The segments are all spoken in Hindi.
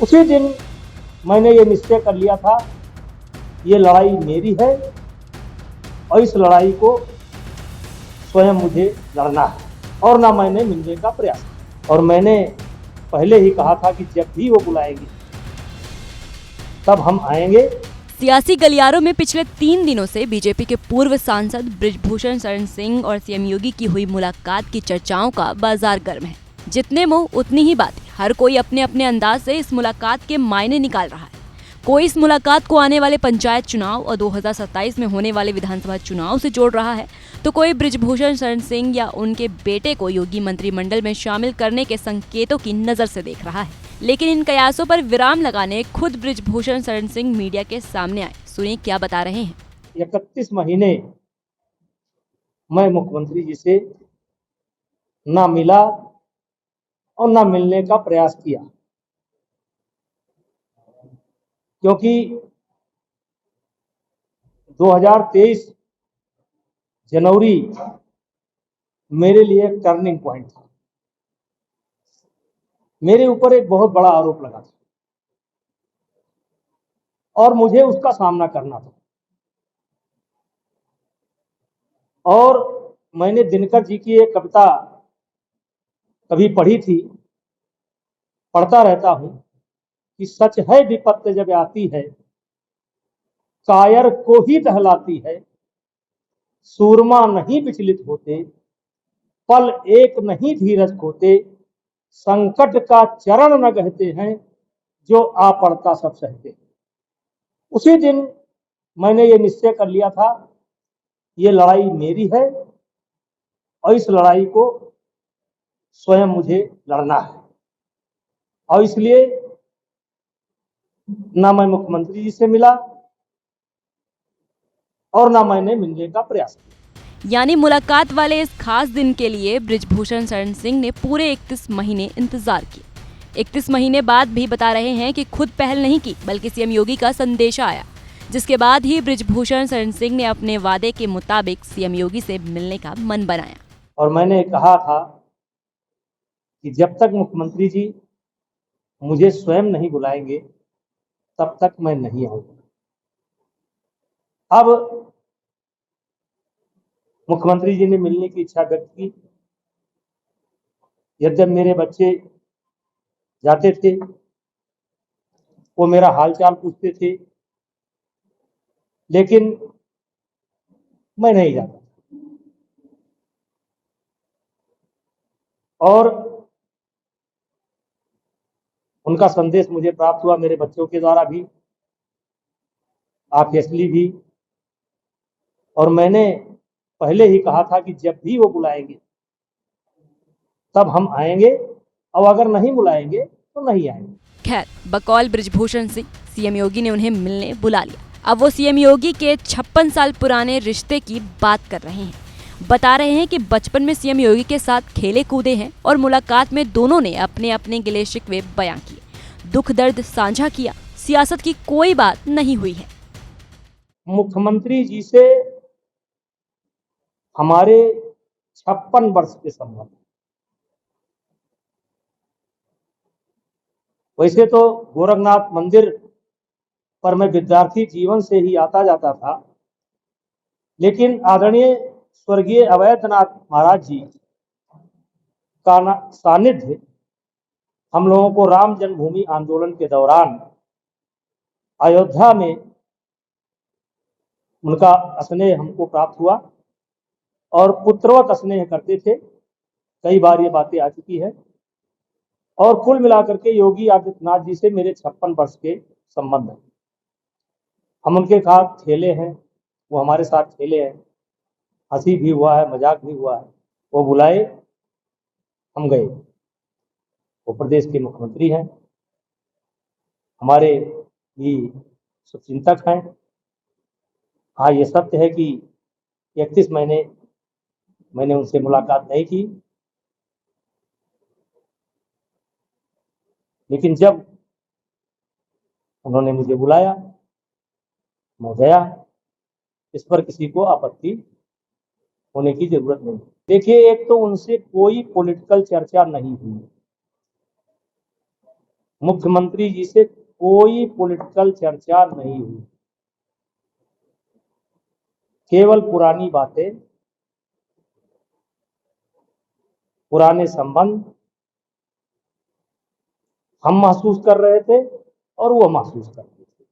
उसी दिन मैंने ये निश्चय कर लिया था, ये लड़ाई मेरी है और इस लड़ाई को स्वयं मुझे लड़ना है और ना मैंने मिलने का प्रयास किया। और मैंने पहले ही कहा था कि जब भी वो बुलाएंगे तब हम आएंगे। सियासी गलियारों में पिछले 3 दिनों से बीजेपी के पूर्व सांसद बृजभूषण शरण सिंह और सीएम योगी की हुई मुलाकात की चर्चाओं का बाजार गर्म है। जितने मुंह उतनी ही बातें। हर कोई अपने अपने अंदाज से इस मुलाकात के मायने निकाल रहा है। कोई इस मुलाकात को आने वाले पंचायत चुनाव और 2027 में होने वाले विधानसभा चुनाव से जोड़ रहा है, तो कोई बृजभूषण शरण सिंह या उनके बेटे को योगी मंत्रिमंडल में शामिल करने के संकेतों की नजर से देख रहा है। लेकिन इन कयासों पर विराम लगाने खुद बृजभूषण शरण सिंह मीडिया के सामने आए। सुनिए क्या बता रहे हैं। 31 महीने मैं मुख्यमंत्री जी से ना मिला और ना मिलने का प्रयास किया, क्योंकि 2023 जनवरी मेरे लिए एक टर्निंग पॉइंट था। मेरे ऊपर एक बहुत बड़ा आरोप लगा था और मुझे उसका सामना करना था। और मैंने दिनकर जी की एक कविता कभी पढ़ी थी, पढ़ता रहता हूं कि सच है विपत्ति जब आती है, कायर को ही दहलाती है, सूरमा नहीं विचलित होते, पल एक नहीं धीरज खोते, संकट का चरण न गहते हैं, जो आ पड़ता सब सहते। उसी दिन मैंने ये निश्चय कर लिया था, ये लड़ाई मेरी है और इस लड़ाई को स्वयं मुझे लड़ना है। और इसलिए ना मैं मुख्यमंत्री जी से मिला और ना मैंने मिलने का प्रयास किया। यानी मुलाकात वाले इस खास दिन के लिए बृजभूषण शरण सिंह ने पूरे 31 महीने इंतजार किए। 31 महीने बाद भी बता रहे हैं कि खुद पहल नहीं की, बल्कि सीएम योगी का संदेशा आया, जिसके बाद ही बृजभूषण शरण सिंह ने अपने वादे के मुताबिक सीएम योगी से मिलने का मन बनाया। और मैंने कहा था कि जब तक मुख्यमंत्री जी मुझे स्वयं नहीं बुलाएंगे तब तक मैं नहीं आऊंगा। अब मुख्यमंत्री जी ने मिलने की इच्छा व्यक्त की। यद्यप मेरे बच्चे जाते थे, वो मेरा हालचाल पूछते थे, लेकिन मैं नहीं जाता। और उनका संदेश मुझे प्राप्त हुआ मेरे बच्चों के द्वारा भी, ऑब्वियसली भी। और मैंने पहले ही कहा था कि जब भी वो बुलाएंगे तब हम आएंगे और अगर नहीं बुलाएंगे तो नहीं आएंगे। खैर, बकौल बृजभूषण सिंह, सीएम योगी ने उन्हें मिलने बुला लिया। अब वो सीएम योगी के 56 साल पुराने रिश्ते की बात कर रहे हैं। बता रहे हैं कि बचपन में सीएम योगी के साथ खेले कूदे हैं और मुलाकात में दोनों ने अपने अपने गिले शिकवे बयां किए, दुख दर्द साझा किया। सियासत की कोई बात नहीं हुई है। मुख्यमंत्री जी से हमारे 56 वर्ष के संबंध। वैसे तो गोरखनाथ मंदिर पर मैं विद्यार्थी जीवन से ही आता जाता था, लेकिन आदरणीय स्वर्गीय अवैधनाथ महाराज जी का सानिध्य हम लोगों को राम जन्मभूमि आंदोलन के दौरान अयोध्या में उनका स्नेह हमको प्राप्त हुआ और पुत्रवत स्नेह करते थे। कई बार ये बातें आ चुकी है। और कुल मिलाकर के योगी आदित्यनाथ जी से मेरे 56 वर्ष के संबंध हैं। हम उनके साथ खेले हैं, वो हमारे साथ खेले हैं, हंसी भी हुआ है, मजाक भी हुआ है। वो बुलाए, हम गए। वो प्रदेश के मुख्यमंत्री हैं, हमारे भी शुभचिंतक हैं। हाँ, ये सत्य है कि 31 महीने मैंने उनसे मुलाकात नहीं की, लेकिन जब उन्होंने मुझे बुलाया मैं गया। इस पर किसी को आपत्ति होने की जरूरत नहीं। देखिए, एक तो उनसे कोई पॉलिटिकल चर्चा नहीं हुई, मुख्यमंत्री जी से कोई पॉलिटिकल चर्चा नहीं हुई, केवल पुरानी बातें, पुराने संबंध हम महसूस कर रहे थे और वो महसूस कर रहे थे।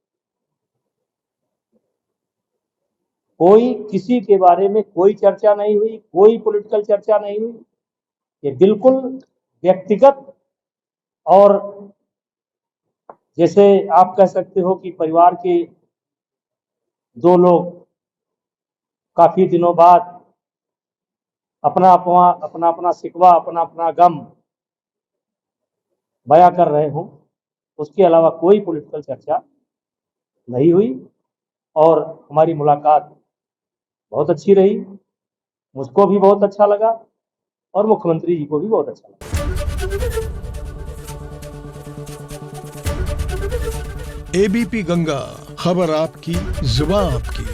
कोई किसी के बारे में कोई चर्चा नहीं हुई, कोई पॉलिटिकल चर्चा नहीं हुई। ये बिल्कुल व्यक्तिगत और जैसे आप कह सकते हो कि परिवार के दो लोग काफी दिनों बाद अपना अपना शिकवा, अपना अपना गम बयां कर रहे हों, उसके अलावा कोई पॉलिटिकल चर्चा नहीं हुई। और हमारी मुलाकात बहुत अच्छी रही, मुझको भी बहुत अच्छा लगा और मुख्यमंत्री जी को भी बहुत अच्छा लगा। एबीपी गंगा, खबर आपकी, जुबान आपकी।